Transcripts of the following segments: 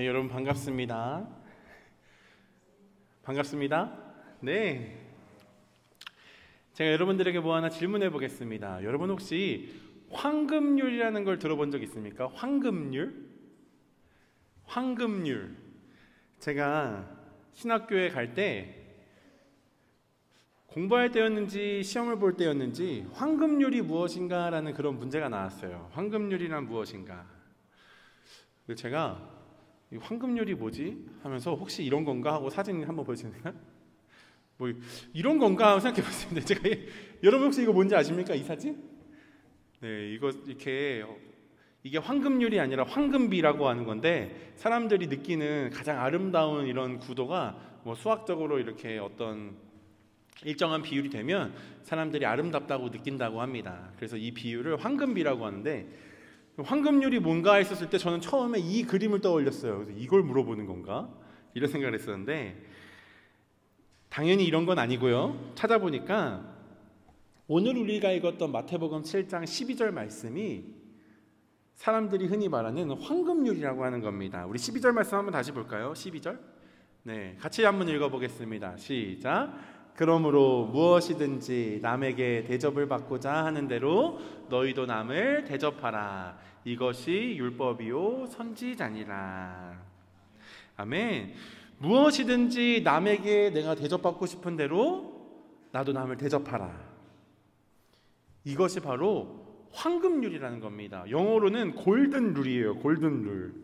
네, 여러분 반갑습니다. 반갑습니다. 네. 제가 여러분들에게 뭐 하나 질문해 보겠습니다. 여러분 혹시 황금률이라는 걸 들어본 적 있습니까? 황금률? 황금률. 제가 신학교에 갈 때 공부할 때였는지 시험을 볼 때였는지 황금률이 무엇인가 라는 그런 문제가 나왔어요. 황금률이란 무엇인가? 그래서 제가 이 황금률이 뭐지? 하면서 혹시 이런 건가? 하고 사진 한번 보여주세요. 뭐 이런 건가? 하고 생각해 봤습니다. 제가 여러분 혹시 이거 뭔지 아십니까? 이 사진? 네, 이거 이렇게 이게 황금률이 아니라 황금비라고 하는 건데 사람들이 느끼는 가장 아름다운 이런 구도가 뭐 수학적으로 이렇게 어떤 일정한 비율이 되면 사람들이 아름답다고 느낀다고 합니다. 그래서 이 비율을 황금비라고 하는데 황금률이 뭔가 했었을 때 저는 처음에 이 그림을 떠올렸어요. 그래서 이걸 물어보는 건가? 이런 생각을 했었는데 당연히 이런 건 아니고요. 찾아보니까 오늘 우리가 읽었던 마태복음 7장 12절 말씀이 사람들이 흔히 말하는 황금률이라고 하는 겁니다. 우리 12절 말씀 한번 다시 볼까요? 12절? 네, 같이 한번 읽어보겠습니다. 시작! 그러므로 무엇이든지 남에게 대접을 받고자 하는 대로 너희도 남을 대접하라. 이것이 율법이요 선지자니라. 아멘. 무엇이든지 남에게 내가 대접받고 싶은 대로 나도 남을 대접하라. 이것이 바로 황금률이라는 겁니다. 영어로는 골든 룰이에요. 골든 룰.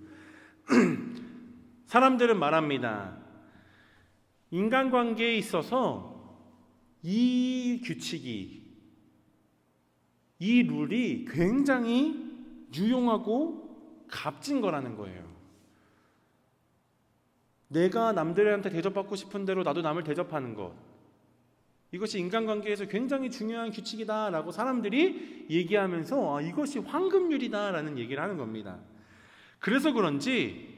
사람들은 말합니다. 인간관계에 있어서 이 규칙이, 이 룰이 굉장히 유용하고 값진 거라는 거예요. 내가 남들한테 대접받고 싶은 대로 나도 남을 대접하는 것, 이것이 인간관계에서 굉장히 중요한 규칙이다라고 사람들이 얘기하면서 이것이 황금률이다라는 얘기를 하는 겁니다. 그래서 그런지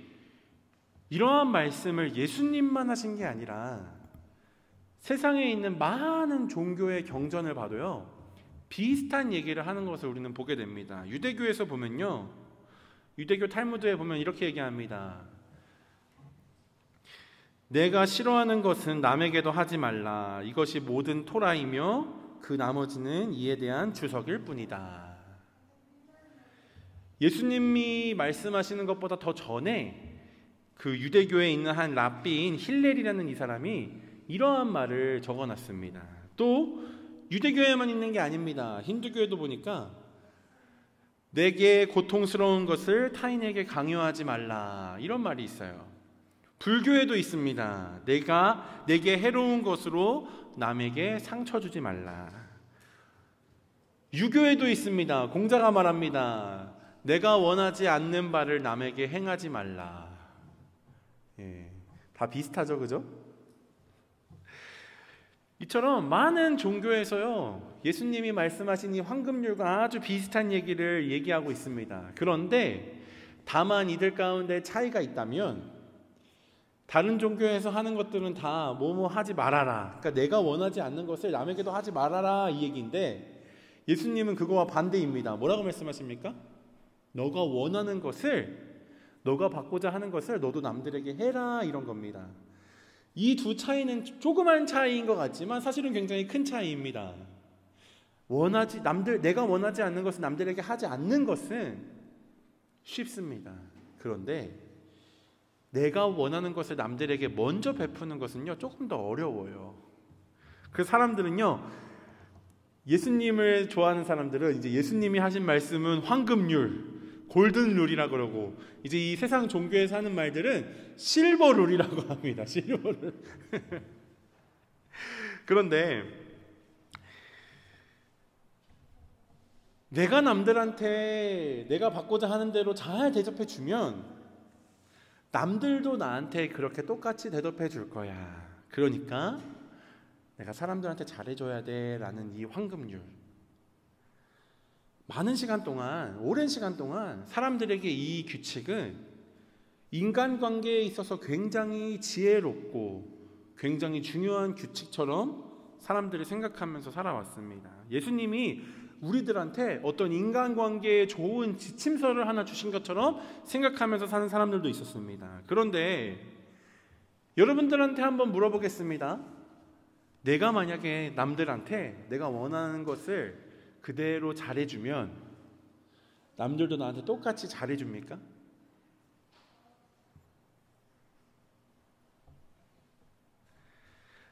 이러한 말씀을 예수님만 하신 게 아니라 세상에 있는 많은 종교의 경전을 봐도요, 비슷한 얘기를 하는 것을 우리는 보게 됩니다. 유대교에서 보면요, 유대교 탈무드에 보면 이렇게 얘기합니다. 내가 싫어하는 것은 남에게도 하지 말라. 이것이 모든 토라이며 그 나머지는 이에 대한 주석일 뿐이다. 예수님이 말씀하시는 것보다 더 전에 그 유대교에 있는 한 랍비인 힐렐이라는 이 사람이 이러한 말을 적어놨습니다. 또 유대교에만 있는 게 아닙니다. 힌두교에도 보니까 내게 고통스러운 것을 타인에게 강요하지 말라, 이런 말이 있어요. 불교에도 있습니다. 내게 해로운 것으로 남에게 상처 주지 말라. 유교에도 있습니다. 공자가 말합니다. 내가 원하지 않는 바를 남에게 행하지 말라. 예, 다 비슷하죠, 그죠? 이처럼 많은 종교에서요, 예수님이 말씀하신 이 황금률과 아주 비슷한 얘기를 얘기하고 있습니다. 그런데 다만 이들 가운데 차이가 있다면, 다른 종교에서 하는 것들은 다 뭐뭐 하지 말아라, 그러니까 내가 원하지 않는 것을 남에게도 하지 말아라, 이 얘기인데 예수님은 그거와 반대입니다. 뭐라고 말씀하십니까? 너가 원하는 것을, 너가 받고자 하는 것을 너도 남들에게 해라, 이런 겁니다. 이 두 차이는 조그만 차이인 것 같지만 사실은 굉장히 큰 차이입니다. 내가 원하지 않는 것을 남들에게 하지 않는 것은 쉽습니다. 그런데 내가 원하는 것을 남들에게 먼저 베푸는 것은요, 조금 더 어려워요. 그 사람들은요, 예수님을 좋아하는 사람들은 이제 예수님이 하신 말씀은 황금률, 골든룰이라 그러고, 이제 이 세상 종교에서 하는 말들은 실버룰이라고 합니다. 실버룰. 그런데 내가 남들한테 내가 받고자 하는 대로 잘 대접해 주면 남들도 나한테 그렇게 똑같이 대접해 줄 거야. 그러니까 내가 사람들한테 잘해줘야 돼 라는 이 황금률, 많은 시간 동안, 오랜 시간 동안 사람들에게 이 규칙은 인간관계에 있어서 굉장히 지혜롭고 굉장히 중요한 규칙처럼 사람들이 생각하면서 살아왔습니다. 예수님이 우리들한테 어떤 인간관계에 좋은 지침서를 하나 주신 것처럼 생각하면서 사는 사람들도 있었습니다. 그런데 여러분들한테 한번 물어보겠습니다. 내가 만약에 남들한테 내가 원하는 것을 그대로 잘해주면 남들도 나한테 똑같이 잘해줍니까?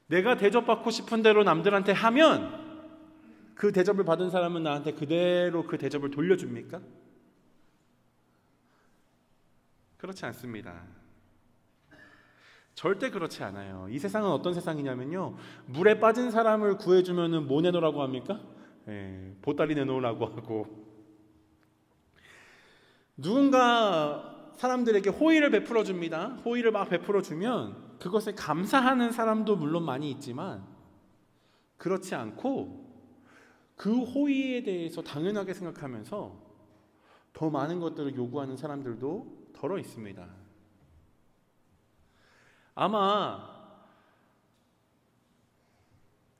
내가 대접받고 싶은 대로 남들한테 하면 그 대접을 받은 사람은 나한테 그대로 그 대접을 돌려줍니까? 그렇지 않습니다. 절대 그렇지 않아요. 이 세상은 어떤 세상이냐면요, 물에 빠진 사람을 구해주면 뭐 내놓으라고 합니까? 보따리 내놓으라고 하고, 누군가 사람들에게 호의를 베풀어 줍니다. 호의를 막 베풀어 주면 그것에 감사하는 사람도 물론 많이 있지만, 그렇지 않고 그 호의에 대해서 당연하게 생각하면서 더 많은 것들을 요구하는 사람들도 덜어 있습니다. 아마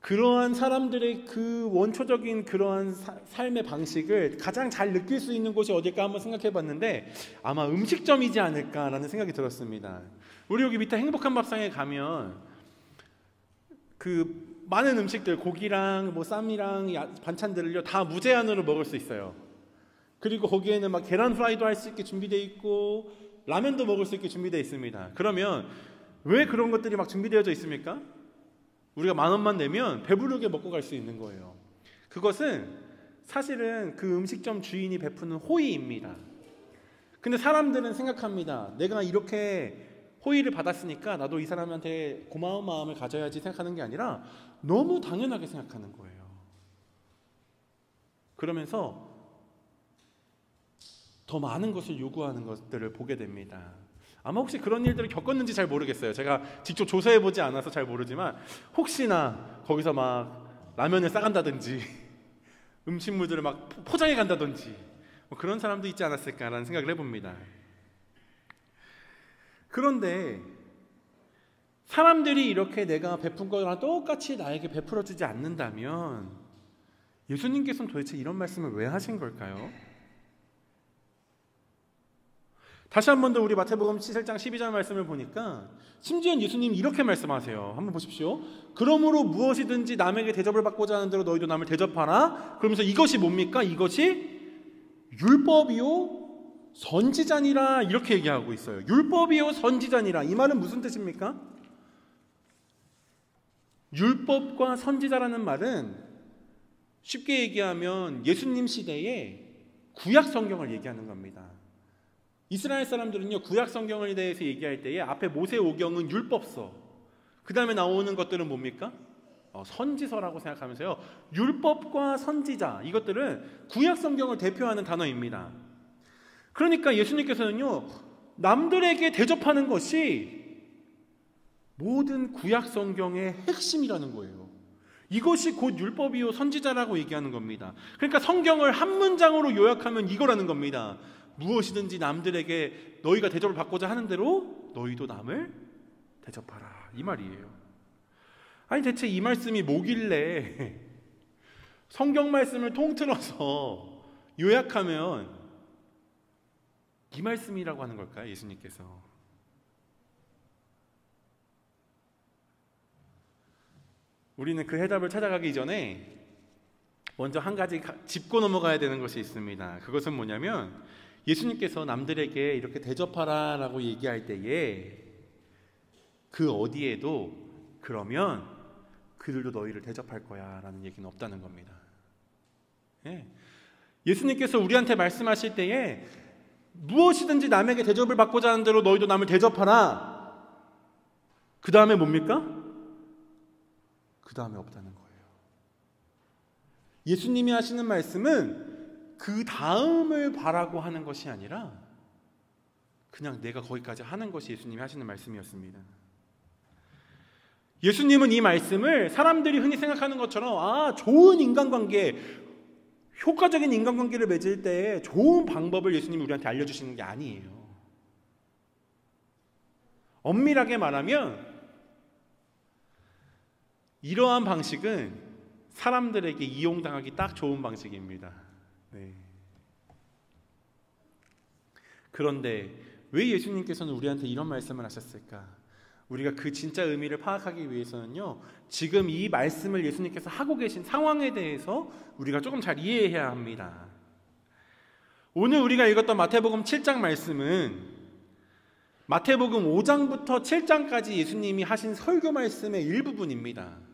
그러한 사람들의 그 원초적인 그러한 삶의 방식을 가장 잘 느낄 수 있는 곳이 어딜까 한번 생각해 봤는데, 아마 음식점이지 않을까라는 생각이 들었습니다. 우리 여기 밑에 행복한 밥상에 가면 그 많은 음식들, 고기랑 뭐 쌈이랑 반찬들을요 다 무제한으로 먹을 수 있어요. 그리고 거기에는 막 계란 프라이도 할 수 있게 준비되어 있고 라면도 먹을 수 있게 준비되어 있습니다. 그러면 왜 그런 것들이 막 준비되어져 있습니까? 우리가 10,000원만 내면 배부르게 먹고 갈 수 있는 거예요. 그것은 사실은 그 음식점 주인이 베푸는 호의입니다. 근데 사람들은 생각합니다. 내가 이렇게 호의를 받았으니까 나도 이 사람한테 고마운 마음을 가져야지 생각하는 게 아니라 너무 당연하게 생각하는 거예요. 그러면서 더 많은 것을 요구하는 것들을 보게 됩니다. 아마 혹시 그런 일들을 겪었는지 잘 모르겠어요. 제가 직접 조사해보지 않아서 잘 모르지만 혹시나 거기서 막 라면을 싸간다든지 음식물들을 막 포장해 간다든지 뭐 그런 사람도 있지 않았을까라는 생각을 해봅니다. 그런데 사람들이 이렇게 내가 베푼 거랑 똑같이 나에게 베풀어주지 않는다면 예수님께서는 도대체 이런 말씀을 왜 하신 걸까요? 다시 한 번 더 우리 마태복음 7장 12절 말씀을 보니까 심지어 예수님이 이렇게 말씀하세요. 한번 보십시오. 그러므로 무엇이든지 남에게 대접을 받고자 하는 대로 너희도 남을 대접하라. 그러면서 이것이 뭡니까? 이것이 율법이요 선지자니라, 이렇게 얘기하고 있어요. 율법이요 선지자니라. 이 말은 무슨 뜻입니까? 율법과 선지자라는 말은 쉽게 얘기하면 예수님 시대에 구약 성경을 얘기하는 겁니다. 이스라엘 사람들은요, 구약 성경에 대해서 얘기할 때에 앞에 모세오경은 율법서, 그 다음에 나오는 것들은 뭡니까? 선지서라고 생각하면서요, 율법과 선지자, 이것들은 구약 성경을 대표하는 단어입니다. 그러니까 예수님께서는요, 남들에게 대접하는 것이 모든 구약 성경의 핵심이라는 거예요. 이것이 곧 율법이요 선지자라고 얘기하는 겁니다. 그러니까 성경을 한 문장으로 요약하면 이거라는 겁니다. 무엇이든지 남들에게 너희가 대접을 받고자 하는 대로 너희도 남을 대접하라, 이 말이에요. 아니 대체 이 말씀이 뭐길래 성경 말씀을 통틀어서 요약하면 이 말씀이라고 하는 걸까요? 예수님께서. 우리는 그 해답을 찾아가기 전에 먼저 한 가지 짚고 넘어가야 되는 것이 있습니다. 그것은 뭐냐면 예수님께서 남들에게 이렇게 대접하라 라고 얘기할 때에 그 어디에도 그러면 그들도 너희를 대접할 거야 라는 얘기는 없다는 겁니다. 예수님께서 우리한테 말씀하실 때에 무엇이든지 남에게 대접을 받고자 하는 대로 너희도 남을 대접하라, 그 다음에 뭡니까? 그 다음에 없다는 거예요. 예수님이 하시는 말씀은 그 다음을 바라고 하는 것이 아니라 그냥 내가 거기까지 하는 것이 예수님이 하시는 말씀이었습니다. 예수님은 이 말씀을 사람들이 흔히 생각하는 것처럼 좋은 인간관계, 효과적인 인간관계를 맺을 때 좋은 방법을 예수님이 우리한테 알려주시는 게 아니에요. 엄밀하게 말하면 이러한 방식은 사람들에게 이용당하기 딱 좋은 방식입니다. 네. 그런데 왜 예수님께서는 우리한테 이런 말씀을 하셨을까? 우리가 그 진짜 의미를 파악하기 위해서는요, 지금 이 말씀을 예수님께서 하고 계신 상황에 대해서 우리가 조금 잘 이해해야 합니다. 오늘 우리가 읽었던 마태복음 7장 말씀은 마태복음 5장부터 7장까지 예수님이 하신 설교 말씀의 일부분입니다.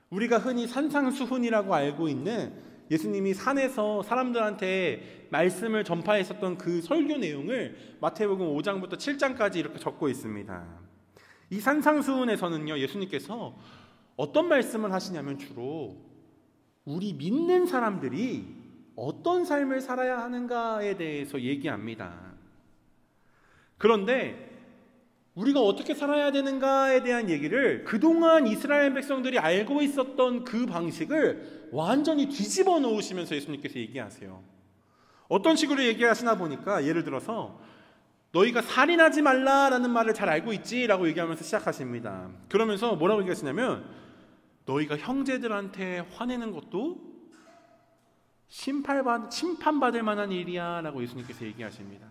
우리가 흔히 산상수훈이라고 알고 있는 예수님이 산에서 사람들한테 말씀을 전파했었던 그 설교 내용을 마태복음 5장부터 7장까지 이렇게 적고 있습니다. 이 산상수훈에서는요, 예수님께서 어떤 말씀을 하시냐면 주로 우리 믿는 사람들이 어떤 삶을 살아야 하는가에 대해서 얘기합니다. 그런데 우리가 어떻게 살아야 되는가에 대한 얘기를 그동안 이스라엘 백성들이 알고 있었던 그 방식을 완전히 뒤집어 놓으시면서 예수님께서 얘기하세요. 어떤 식으로 얘기하시나 보니까, 예를 들어서 너희가 살인하지 말라라는 말을 잘 알고 있지? 라고 얘기하면서 시작하십니다. 그러면서 뭐라고 얘기하시냐면, 너희가 형제들한테 화내는 것도 심판받을 만한 일이야 라고 예수님께서 얘기하십니다.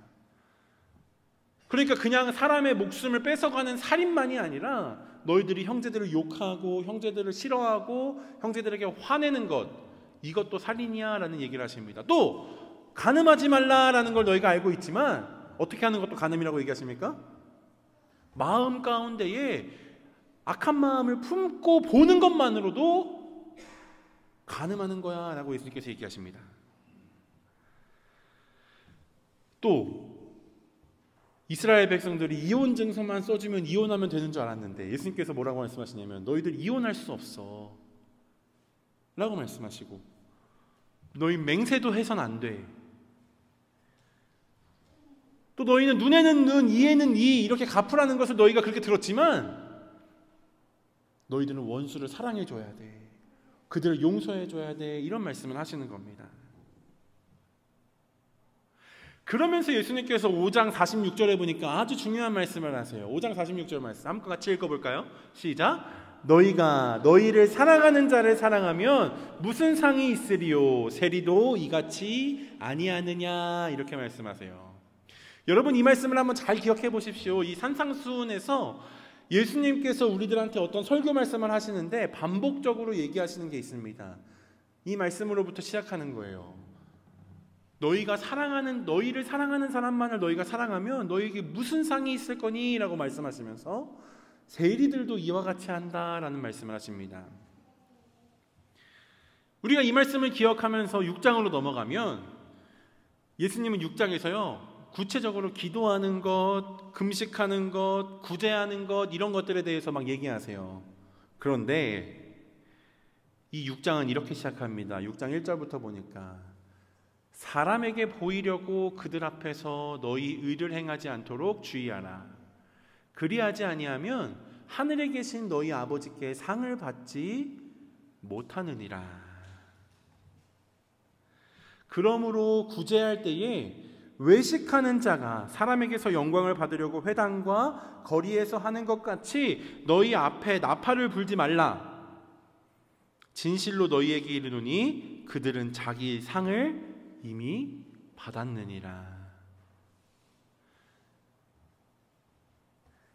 그러니까 그냥 사람의 목숨을 뺏어가는 살인만이 아니라 너희들이 형제들을 욕하고 형제들을 싫어하고 형제들에게 화내는 것, 이것도 살인이야 라는 얘기를 하십니다. 또 간음하지 말라라는 걸 너희가 알고 있지만 어떻게 하는 것도 간음이라고 얘기하십니까? 마음 가운데에 악한 마음을 품고 보는 것만으로도 간음하는 거야 라고 예수님께서 얘기하십니다. 또 이스라엘 백성들이 이혼 증서만 써주면 이혼하면 되는 줄 알았는데 예수님께서 뭐라고 말씀하시냐면, 너희들 이혼할 수 없어 라고 말씀하시고, 너희 맹세도 해선 안 돼. 또 너희는 눈에는 눈, 이에는 이, 이렇게 갚으라는 것을 너희가 그렇게 들었지만 너희들은 원수를 사랑해줘야 돼, 그들을 용서해줘야 돼, 이런 말씀을 하시는 겁니다. 그러면서 예수님께서 5장 46절에 보니까 아주 중요한 말씀을 하세요. 5장 46절 말씀 한번 같이 읽어볼까요? 시작. 너희가 너희를 사랑하는 자를 사랑하면 무슨 상이 있으리요? 세리도 이같이 아니하느냐? 이렇게 말씀하세요. 여러분, 이 말씀을 한번 잘 기억해 보십시오. 이 산상수훈에서 예수님께서 우리들한테 어떤 설교 말씀을 하시는데 반복적으로 얘기하시는 게 있습니다. 이 말씀으로부터 시작하는 거예요. 너희를 사랑하는 사람만을 너희가 사랑하면 너희에게 무슨 상이 있을 거니? 라고 말씀하시면서 세리들도 이와 같이 한다라는 말씀을 하십니다. 우리가 이 말씀을 기억하면서 6장으로 넘어가면 예수님은 6장에서요 구체적으로 기도하는 것, 금식하는 것, 구제하는 것, 이런 것들에 대해서 막 얘기하세요. 그런데 이 6장은 이렇게 시작합니다. 6장 1절부터 보니까, 사람에게 보이려고 그들 앞에서 너희 의를 행하지 않도록 주의하라. 그리하지 아니하면 하늘에 계신 너희 아버지께 상을 받지 못하느니라. 그러므로 구제할 때에 외식하는 자가 사람에게서 영광을 받으려고 회당과 거리에서 하는 것 같이 너희 앞에 나팔을 불지 말라. 진실로 너희에게 이르노니 그들은 자기 상을 이미 받았느니라.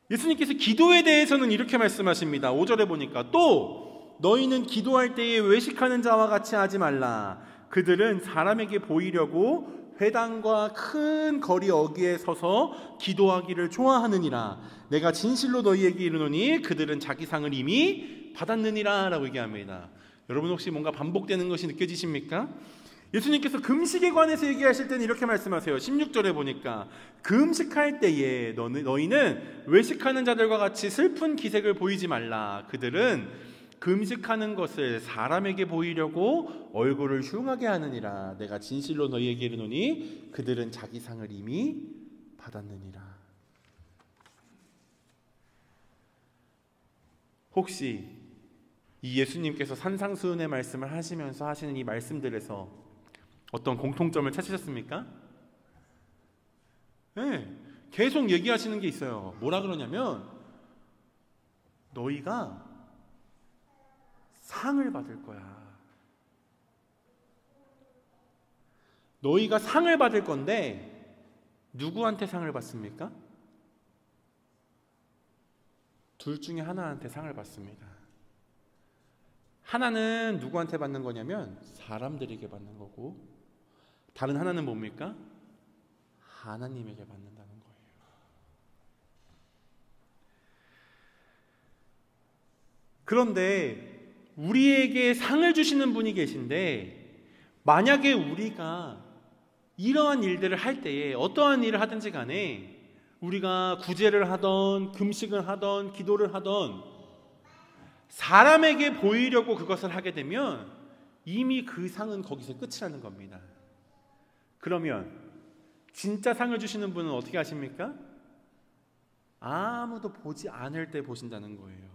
예수님께서 기도에 대해서는 이렇게 말씀하십니다. 5절에 보니까, 또 너희는 기도할 때에 외식하는 자와 같이 하지 말라. 그들은 사람에게 보이려고 회당과 큰 거리 어귀에 서서 기도하기를 좋아하느니라. 내가 진실로 너희에게 이르노니 그들은 자기 상을 이미 받았느니라 라고 얘기합니다. 여러분, 혹시 뭔가 반복되는 것이 느껴지십니까? 예수님께서 금식에 관해서 얘기하실 때는 이렇게 말씀하세요. 16절에 보니까, 금식할 때에 너희는 외식하는 자들과 같이 슬픈 기색을 보이지 말라. 그들은 금식하는 것을 사람에게 보이려고 얼굴을 흉하게 하느니라. 내가 진실로 너희에게 이르노니 그들은 자기 상을 이미 받았느니라. 혹시 이 예수님께서 산상수훈의 말씀을 하시면서 하시는 이 말씀들에서 어떤 공통점을 찾으셨습니까? 네, 계속 얘기하시는 게 있어요. 뭐라 그러냐면, 너희가 상을 받을 거야. 너희가 상을 받을 건데 누구한테 상을 받습니까? 둘 중에 하나한테 상을 받습니다. 하나는 누구한테 받는 거냐면 사람들에게 받는 거고, 다른 하나는 뭡니까? 하나님에게 받는다는 거예요. 그런데 우리에게 상을 주시는 분이 계신데, 만약에 우리가 이러한 일들을 할 때에 어떠한 일을 하든지 간에 우리가 구제를 하던 금식을 하던 기도를 하던 사람에게 보이려고 그것을 하게 되면 이미 그 상은 거기서 끝이라는 겁니다. 그러면 진짜 상을 주시는 분은 어떻게 하십니까? 아무도 보지 않을 때 보신다는 거예요.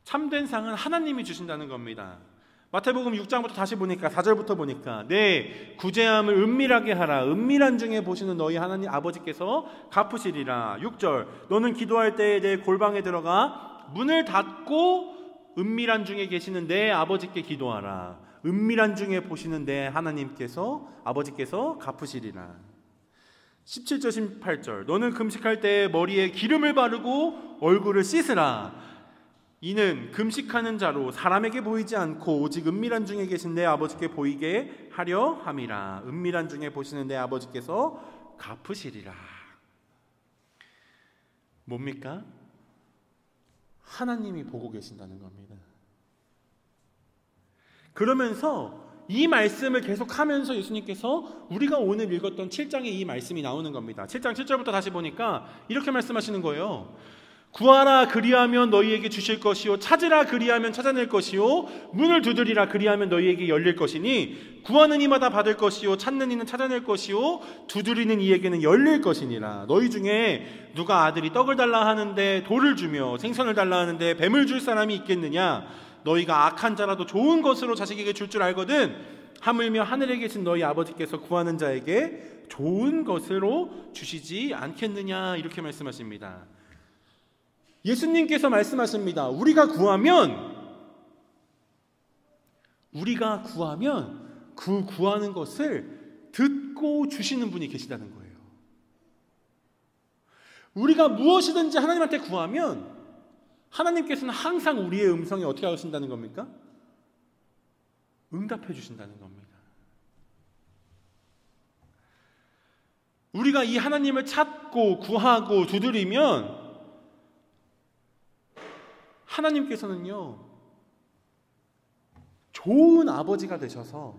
참된 상은 하나님이 주신다는 겁니다. 마태복음 6장부터 다시 보니까 4절부터 보니까 내 구제함을 은밀하게 하라. 은밀한 중에 보시는 너희 하나님 아버지께서 갚으시리라. 6절 너는 기도할 때에 내 골방에 들어가 문을 닫고 은밀한 중에 계시는 내 아버지께 기도하라. 은밀한 중에 보시는 내 하나님께서 아버지께서 갚으시리라. 17절 18절 너는 금식할 때 머리에 기름을 바르고 얼굴을 씻으라. 이는 금식하는 자로 사람에게 보이지 않고 오직 은밀한 중에 계신 내 아버지께 보이게 하려 함이라. 은밀한 중에 보시는 내 아버지께서 갚으시리라. 뭡니까? 하나님이 보고 계신다는 겁니다. 그러면서 이 말씀을 계속하면서 예수님께서 우리가 오늘 읽었던 7장에 이 말씀이 나오는 겁니다. 7장 7절부터 다시 보니까 이렇게 말씀하시는 거예요. 구하라 그리하면 너희에게 주실 것이요 찾으라 그리하면 찾아낼 것이요 문을 두드리라 그리하면 너희에게 열릴 것이니 구하는 이마다 받을 것이요 찾는 이는 찾아낼 것이요 두드리는 이에게는 열릴 것이니라. 너희 중에 누가 아들이 떡을 달라 하는데 돌을 주며 생선을 달라 하는데 뱀을 줄 사람이 있겠느냐? 너희가 악한 자라도 좋은 것으로 자식에게 줄 줄 알거든 하물며 하늘에 계신 너희 아버지께서 구하는 자에게 좋은 것으로 주시지 않겠느냐? 이렇게 말씀하십니다. 예수님께서 말씀하십니다. 우리가 구하면 그 구하는 것을 듣고 주시는 분이 계시다는 거예요. 우리가 무엇이든지 하나님한테 구하면 하나님께서는 항상 우리의 음성에 어떻게 하신다는 겁니까? 응답해 주신다는 겁니다. 우리가 이 하나님을 찾고 구하고 두드리면 하나님께서는요 좋은 아버지가 되셔서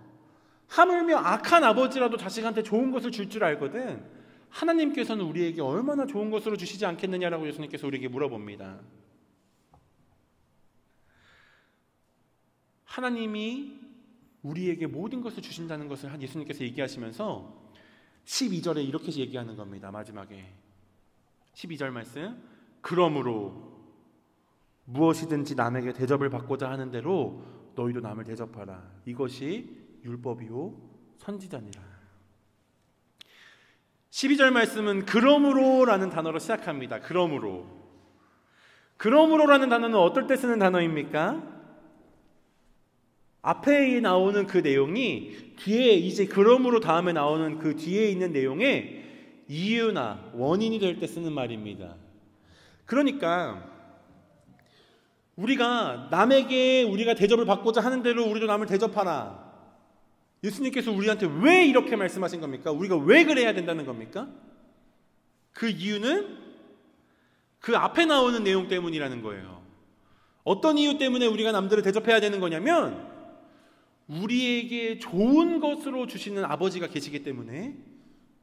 하물며 악한 아버지라도 자식한테 좋은 것을 줄 줄 알거든 하나님께서는 우리에게 얼마나 좋은 것으로 주시지 않겠느냐라고 예수님께서 우리에게 물어봅니다. 하나님이 우리에게 모든 것을 주신다는 것을 예수님께서 얘기하시면서 12절에 이렇게 얘기하는 겁니다. 마지막에 12절 말씀 그러므로 무엇이든지 남에게 대접을 받고자 하는 대로 너희도 남을 대접하라. 이것이 율법이요 선지자니라. 12절 말씀은 그러므로라는 단어로 시작합니다. 그러므로라는 단어는 어떨 때 쓰는 단어입니까? 앞에 나오는 그 내용이 뒤에 이제 그러므로 다음에 나오는 그 뒤에 있는 내용의 이유나 원인이 될 때 쓰는 말입니다. 그러니까 남에게 우리가 대접을 받고자 하는 대로 우리도 남을 대접하라. 예수님께서 우리한테 왜 이렇게 말씀하신 겁니까? 우리가 왜 그래야 된다는 겁니까? 그 이유는 그 앞에 나오는 내용 때문이라는 거예요. 어떤 이유 때문에 우리가 남들을 대접해야 되는 거냐면 우리에게 좋은 것으로 주시는 아버지가 계시기 때문에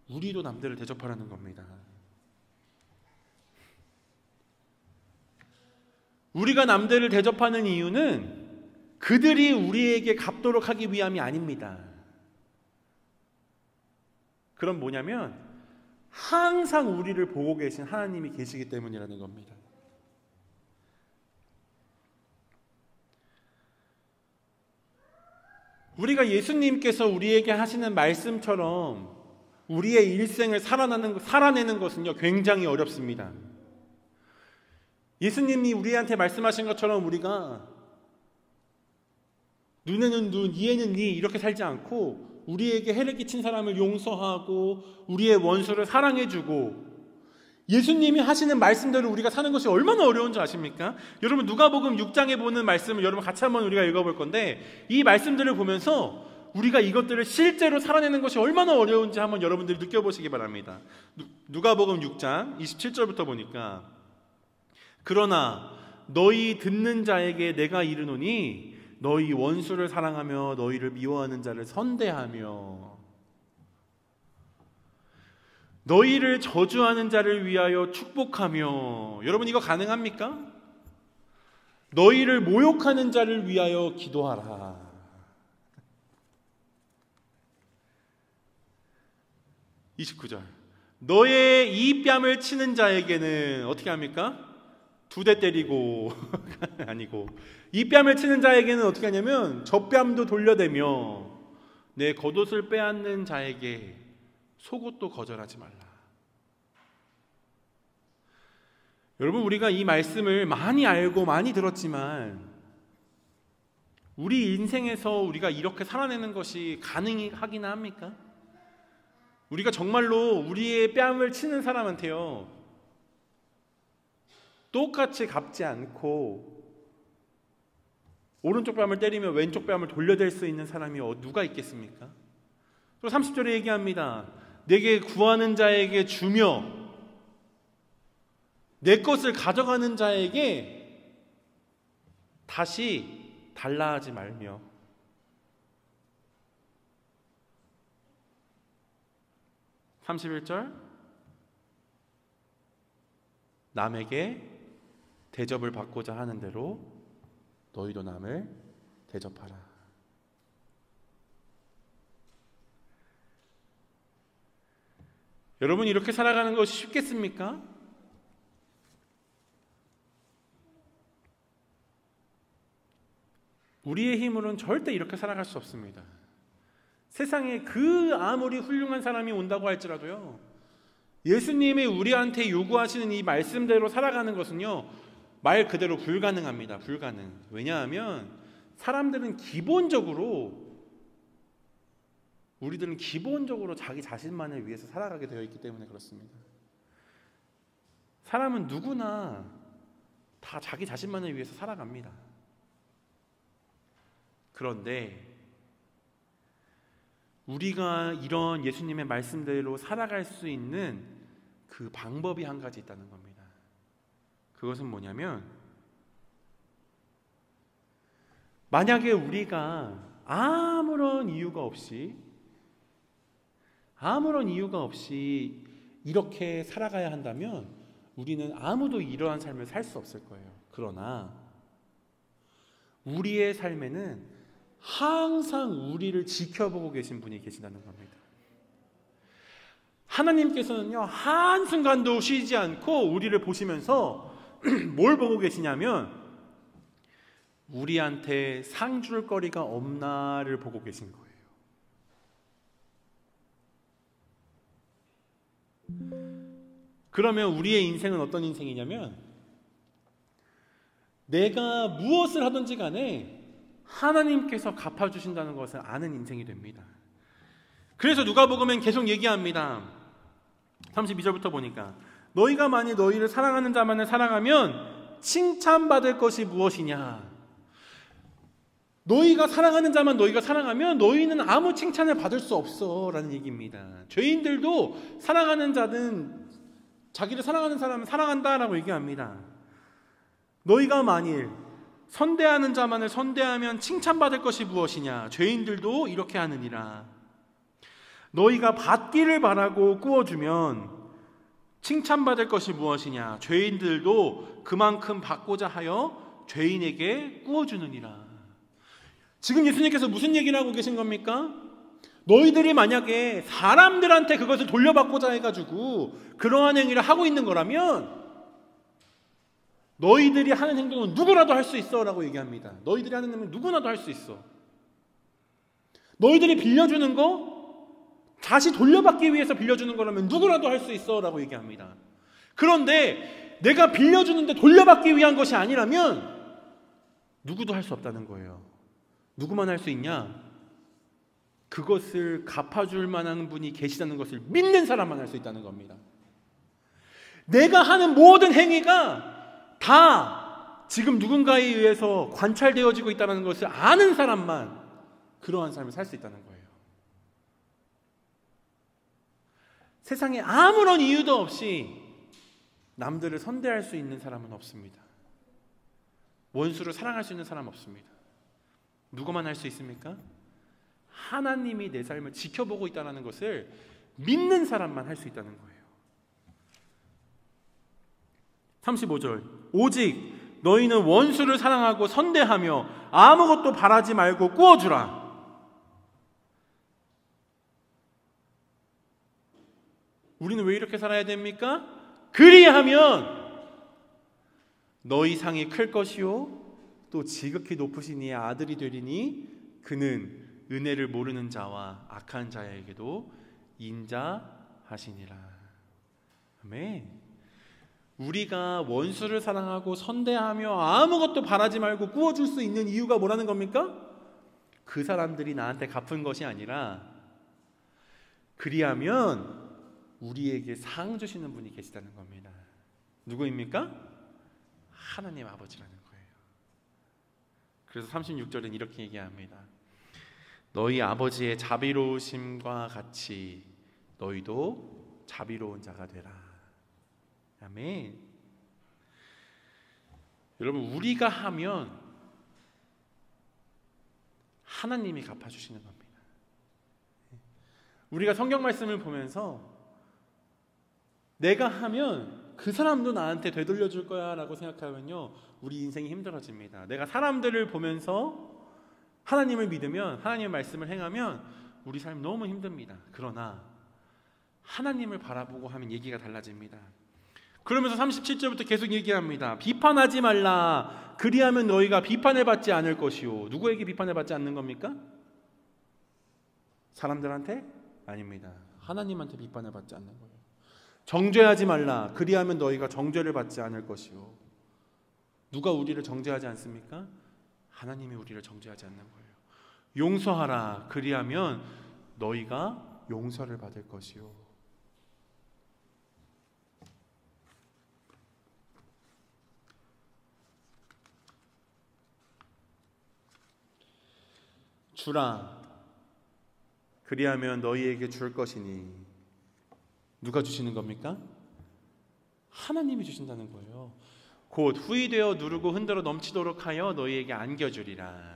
우리도 남들을 대접하라는 겁니다. 우리가 남들을 대접하는 이유는 그들이 우리에게 갚도록 하기 위함이 아닙니다. 그럼 뭐냐면 항상 우리를 보고 계신 하나님이 계시기 때문이라는 겁니다. 우리가 예수님께서 우리에게 하시는 말씀처럼 우리의 일생을 살아내는 것은요 굉장히 어렵습니다. 예수님이 우리한테 말씀하신 것처럼 우리가 눈에는 눈, 이에는 이 이렇게 살지 않고 우리에게 해를 끼친 사람을 용서하고 우리의 원수를 사랑해주고 예수님이 하시는 말씀대로 우리가 사는 것이 얼마나 어려운 줄 아십니까? 여러분 누가복음 6장에 보는 말씀을 여러분 같이 한번 우리가 읽어볼 건데 이 말씀들을 보면서 우리가 이것들을 실제로 살아내는 것이 얼마나 어려운지 한번 여러분들이 느껴보시기 바랍니다. 누가복음 6장 27절부터 보니까 그러나 너희 듣는 자에게 내가 이르노니 너희 원수를 사랑하며 너희를 미워하는 자를 선대하며 너희를 저주하는 자를 위하여 축복하며 여러분 이거 가능합니까? 너희를 모욕하는 자를 위하여 기도하라. 29절 너의 이 뺨을 치는 자에게는 어떻게 합니까? 2대 때리고 아니고 이 뺨을 치는 자에게는 어떻게 하냐면 저 뺨도 돌려대며 내 겉옷을 빼앗는 자에게 속옷도 거절하지 말라. 여러분 우리가 이 말씀을 많이 알고 많이 들었지만 우리 인생에서 우리가 이렇게 살아내는 것이 가능하긴 합니까? 우리가 정말로 우리의 뺨을 치는 사람한테요 똑같이 갚지 않고 오른쪽 뺨을 때리며 왼쪽 뺨을 돌려댈 수 있는 사람이 누가 있겠습니까? 또 30절에 얘기합니다. 내게 구하는 자에게 주며 내 것을 가져가는 자에게 다시 달라 하지 말며 31절 남에게 대접을 받고자 하는 대로 너희도 남을 대접하라. 여러분 이렇게 살아가는 것이 쉽겠습니까? 우리의 힘으로는 절대 이렇게 살아갈 수 없습니다. 세상에 그 아무리 훌륭한 사람이 온다고 할지라도요 예수님이 우리한테 요구하시는 이 말씀대로 살아가는 것은요 말 그대로 불가능합니다. 불가능. 왜냐하면 사람들은 우리들은 기본적으로 자기 자신만을 위해서 살아가게 되어 있기 때문에 그렇습니다. 사람은 누구나 다 자기 자신만을 위해서 살아갑니다. 그런데 우리가 이런 예수님의 말씀대로 살아갈 수 있는 그 방법이 한 가지 있다는 겁니다. 그것은 뭐냐면 만약에 우리가 아무런 이유가 없이 이렇게 살아가야 한다면 우리는 아무도 이러한 삶을 살 수 없을 거예요. 그러나 우리의 삶에는 항상 우리를 지켜보고 계신 분이 계시다는 겁니다. 하나님께서는요 한순간도 쉬지 않고 우리를 보시면서 뭘 보고 계시냐면 우리한테 상 줄 거리가 없나를 보고 계신 거예요. 그러면 우리의 인생은 어떤 인생이냐면 내가 무엇을 하든지 간에 하나님께서 갚아주신다는 것을 아는 인생이 됩니다. 그래서 누가복음엔 계속 얘기합니다. 32절부터 보니까 너희가 만일 너희를 사랑하는 자만을 사랑하면 칭찬받을 것이 무엇이냐. 너희가 사랑하는 자만 너희가 사랑하면 너희는 아무 칭찬을 받을 수 없어 라는 얘기입니다. 죄인들도 사랑하는 자는 자기를 사랑하는 사람은 사랑한다라고 얘기합니다. 너희가 만일 선대하는 자만을 선대하면 칭찬받을 것이 무엇이냐. 죄인들도 이렇게 하느니라. 너희가 받기를 바라고 꾸어주면 칭찬받을 것이 무엇이냐. 죄인들도 그만큼 받고자 하여 죄인에게 꾸어주느니라. 지금 예수님께서 무슨 얘기를 하고 계신 겁니까? 너희들이 만약에 사람들한테 그것을 돌려받고자 해가지고 그러한 행위를 하고 있는 거라면 너희들이 하는 행동은 누구라도 할 수 있어 라고 얘기합니다. 너희들이 하는 행동은 누구나도 할 수 있어. 너희들이 빌려주는 거 다시 돌려받기 위해서 빌려주는 거라면 누구라도 할 수 있어 라고 얘기합니다. 그런데 내가 빌려주는데 돌려받기 위한 것이 아니라면 누구도 할 수 없다는 거예요. 누구만 할 수 있냐? 그것을 갚아줄 만한 분이 계시다는 것을 믿는 사람만 할 수 있다는 겁니다. 내가 하는 모든 행위가 다 지금 누군가에 의해서 관찰되어지고 있다는 것을 아는 사람만 그러한 삶을 살 수 있다는 거예요. 세상에 아무런 이유도 없이 남들을 선대할 수 있는 사람은 없습니다. 원수를 사랑할 수 있는 사람은 없습니다. 누구만 할 수 있습니까? 하나님이 내 삶을 지켜보고 있다는 것을 믿는 사람만 할 수 있다는 거예요. 35절 오직 너희는 원수를 사랑하고 선대하며 아무것도 바라지 말고 꾸어주라. 우리는 왜 이렇게 살아야 됩니까? 그리하면 너희 상이 클 것이요 또 지극히 높으신 이의 아들이 되리니 그는 은혜를 모르는 자와 악한 자에게도 인자하시니라. 아멘. 우리가 원수를 사랑하고 선대하며 아무것도 바라지 말고 꾸어줄 수 있는 이유가 뭐라는 겁니까? 그 사람들이 나한테 갚은 것이 아니라 그리하면 우리에게 상 주시는 분이 계시다는 겁니다. 누구입니까? 하나님 아버지라는 거예요. 그래서 36절은 이렇게 얘기합니다. 너희 아버지의 자비로우심과 같이 너희도 자비로운 자가 되라. 아멘. 여러분, 우리가 하면 하나님이 갚아주시는 겁니다. 우리가 성경 말씀을 보면서 내가 하면 그 사람도 나한테 되돌려 줄 거야 라고 생각하면요, 우리 인생이 힘들어집니다. 내가 사람들을 보면서 하나님을 믿으면, 하나님의 말씀을 행하면 우리 삶 너무 힘듭니다. 그러나 하나님을 바라보고 하면 얘기가 달라집니다. 그러면서 37절부터 계속 얘기합니다. 비판하지 말라. 그리하면 너희가 비판을 받지 않을 것이요. 누구에게 비판을 받지 않는 겁니까? 사람들한테? 아닙니다. 하나님한테 비판을 받지 않는 거예요. 정죄하지 말라. 그리하면 너희가 정죄를 받지 않을 것이요. 누가 우리를 정죄하지 않습니까? 하나님이 우리를 정죄하지 않는 거예요. 용서하라. 그리하면 너희가 용서를 받을 것이요. 주라. 그리하면 너희에게 줄 것이니. 누가 주시는 겁니까? 하나님이 주신다는 거예요. 곧 후이되어 누르고 흔들어 넘치도록 하여 너희에게 안겨주리라.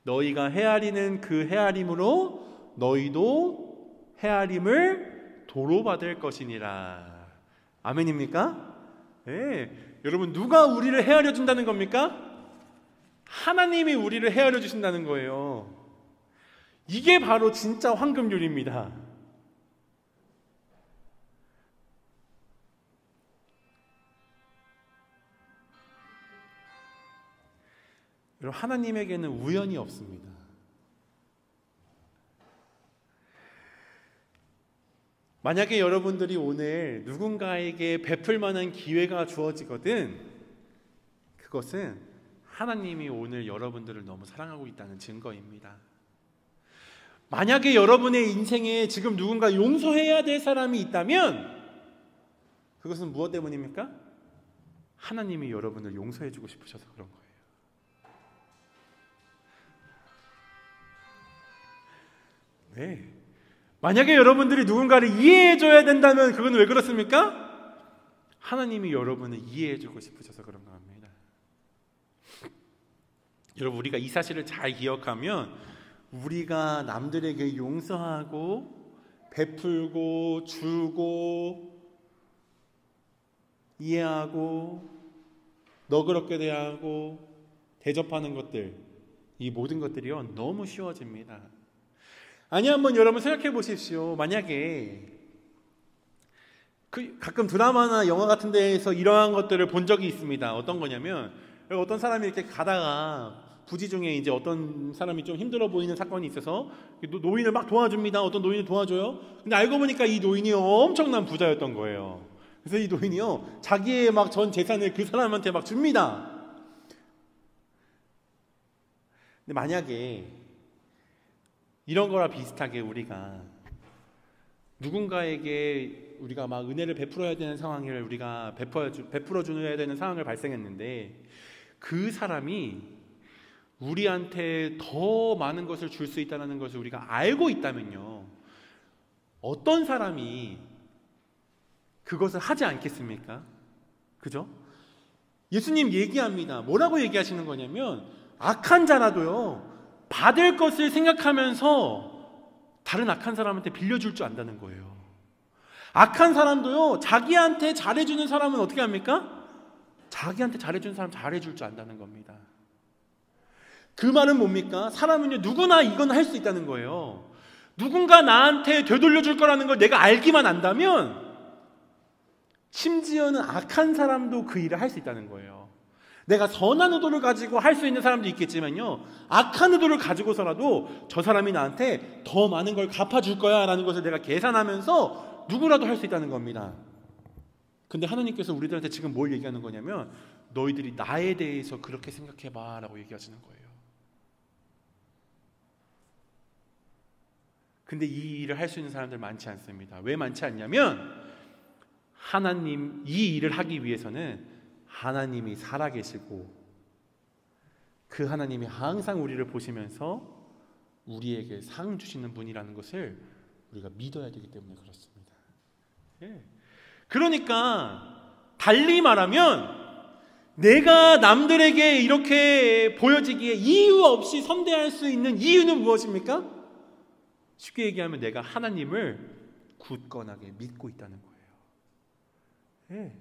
너희가 헤아리는 그 헤아림으로 너희도 헤아림을 도로 받을 것이니라. 아멘입니까? 네. 여러분, 누가 우리를 헤아려 준다는 겁니까? 하나님이 우리를 헤아려 주신다는 거예요. 이게 바로 진짜 황금률입니다. 여러분, 하나님에게는 우연이 없습니다. 만약에 여러분들이 오늘 누군가에게 베풀 만한 기회가 주어지거든, 그것은 하나님이 오늘 여러분들을 너무 사랑하고 있다는 증거입니다. 만약에 여러분의 인생에 지금 누군가 용서해야 될 사람이 있다면 그것은 무엇 때문입니까? 하나님이 여러분을 용서해주고 싶으셔서 그런 거예요. 네. 만약에 여러분들이 누군가를 이해해줘야 된다면 그건 왜 그렇습니까? 하나님이 여러분을 이해해주고 싶으셔서 그런 겁니다. 여러분, 우리가 이 사실을 잘 기억하면 우리가 남들에게 용서하고 베풀고 주고 이해하고 너그럽게 대하고 대접하는 것들, 이 모든 것들이요 너무 쉬워집니다. 아니, 한번 여러분 생각해 보십시오. 만약에 가끔 드라마나 영화 같은 데에서 이러한 것들을 본 적이 있습니다. 어떤 거냐면, 어떤 사람이 이렇게 가다가 부지 중에 이제 어떤 사람이 좀 힘들어 보이는 사건이 있어서 노인을 막 도와줍니다. 어떤 노인을 도와줘요. 근데 알고 보니까 이 노인이 엄청난 부자였던 거예요. 그래서 이 노인이요 자기의 막 전 재산을 그 사람한테 막 줍니다. 근데 만약에 이런 거랑 비슷하게 우리가 누군가에게 우리가 막 은혜를 베풀어야 되는 상황을 우리가 베풀어 줘야 되는 상황을 발생했는데 그 사람이 우리한테 더 많은 것을 줄 수 있다는 것을 우리가 알고 있다면요, 어떤 사람이 그것을 하지 않겠습니까? 그죠? 예수님 얘기합니다. 뭐라고 얘기하시는 거냐면 악한 자라도요 받을 것을 생각하면서 다른 악한 사람한테 빌려줄 줄 안다는 거예요. 악한 사람도요 자기한테 잘해주는 사람은 어떻게 합니까? 자기한테 잘해주는 사람 잘해줄 줄 안다는 겁니다. 그 말은 뭡니까? 사람은요 누구나 이건 할 수 있다는 거예요. 누군가 나한테 되돌려줄 거라는 걸 내가 알기만 안다면 심지어는 악한 사람도 그 일을 할 수 있다는 거예요. 내가 선한 의도를 가지고 할 수 있는 사람도 있겠지만요, 악한 의도를 가지고서라도 저 사람이 나한테 더 많은 걸 갚아줄 거야 라는 것을 내가 계산하면서 누구라도 할 수 있다는 겁니다. 근데 하나님께서 우리들한테 지금 뭘 얘기하는 거냐면 너희들이 나에 대해서 그렇게 생각해봐 라고 얘기하시는 거예요. 근데 이 일을 할 수 있는 사람들 많지 않습니다. 왜 많지 않냐면 하나님 이 일을 하기 위해서는 하나님이 살아계시고 그 하나님이 항상 우리를 보시면서 우리에게 상 주시는 분이라는 것을 우리가 믿어야 되기 때문에 그렇습니다. 예. 그러니까 달리 말하면 내가 남들에게 이렇게 보여지기에 이유 없이 선대할 수 있는 이유는 무엇입니까? 쉽게 얘기하면 내가 하나님을 굳건하게 믿고 있다는 거예요. 예.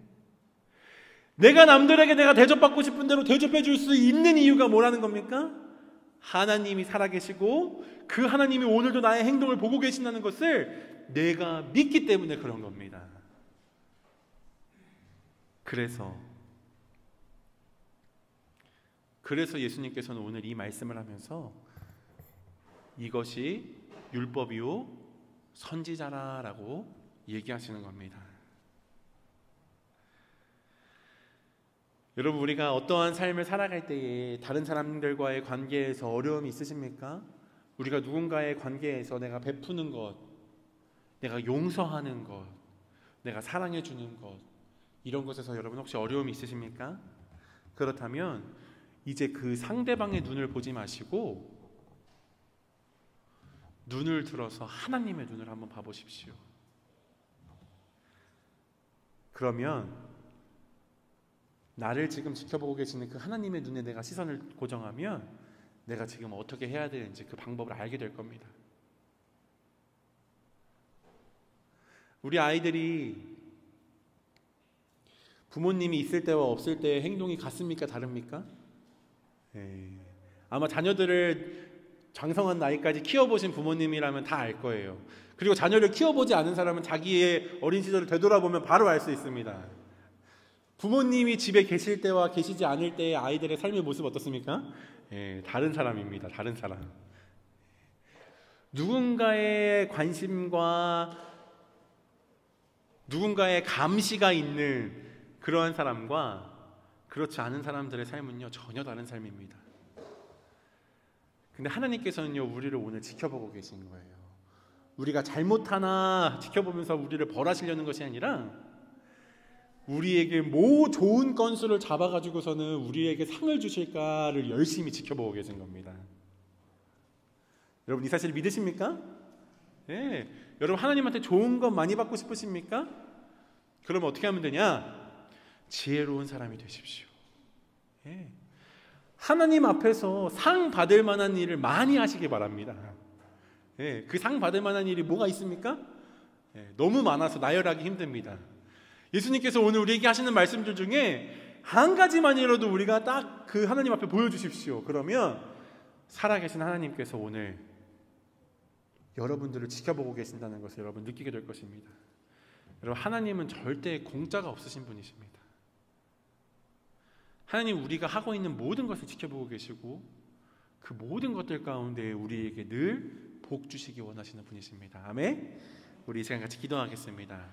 내가 남들에게 내가 대접받고 싶은 대로 대접해 줄 수 있는 이유가 뭐라는 겁니까? 하나님이 살아계시고 그 하나님이 오늘도 나의 행동을 보고 계신다는 것을 내가 믿기 때문에 그런 겁니다. 그래서 예수님께서는 오늘 이 말씀을 하면서 이것이 율법이요 선지자라라고 얘기하시는 겁니다. 여러분, 우리가 어떠한 삶을 살아갈 때에 다른 사람들과의 관계에서 어려움이 있으십니까? 우리가 누군가의 관계에서 내가 베푸는 것, 내가 용서하는 것, 내가 사랑해 주는 것, 이런 것에서 여러분 혹시 어려움이 있으십니까? 그렇다면 이제 그 상대방의 눈을 보지 마시고 눈을 들어서 하나님의 눈을 한번 봐보십시오. 그러면 나를 지금 지켜보고 계시는 그 하나님의 눈에 내가 시선을 고정하면 내가 지금 어떻게 해야 되는지 그 방법을 알게 될 겁니다. 우리 아이들이 부모님이 있을 때와 없을 때의 행동이 같습니까? 다릅니까? 아마 자녀들을 장성한 나이까지 키워보신 부모님이라면 다 알 거예요. 그리고 자녀를 키워보지 않은 사람은 자기의 어린 시절을 되돌아보면 바로 알 수 있습니다. 부모님이 집에 계실 때와 계시지 않을 때의 아이들의 삶의 모습 어떻습니까? 다른 사람입니다. 다른 사람. 누군가의 관심과 누군가의 감시가 있는 그러한 사람과 그렇지 않은 사람들의 삶은요 전혀 다른 삶입니다. 근데 하나님께서는요 우리를 오늘 지켜보고 계신 거예요. 우리가 잘못하나 지켜보면서 우리를 벌하시려는 것이 아니라 우리에게 뭐 좋은 건수를 잡아가지고서는 우리에게 상을 주실까를 열심히 지켜보고 계신 겁니다. 여러분 이 사실 믿으십니까? 네. 여러분 하나님한테 좋은 것 많이 받고 싶으십니까? 그러면 어떻게 하면 되냐? 지혜로운 사람이 되십시오. 네. 하나님 앞에서 상 받을 만한 일을 많이 하시기 바랍니다. 네. 그 상 받을 만한 일이 뭐가 있습니까? 네. 너무 많아서 나열하기 힘듭니다. 예수님께서 오늘 우리에게 하시는 말씀들 중에 한 가지만이라도 우리가 딱 그 하나님 앞에 보여주십시오. 그러면 살아계신 하나님께서 오늘 여러분들을 지켜보고 계신다는 것을 여러분 느끼게 될 것입니다. 여러분 하나님은 절대 공짜가 없으신 분이십니다. 하나님 우리가 하고 있는 모든 것을 지켜보고 계시고 그 모든 것들 가운데 우리에게 늘 복 주시기 원하시는 분이십니다. 아멘. 우리 이 시간 같이 기도하겠습니다.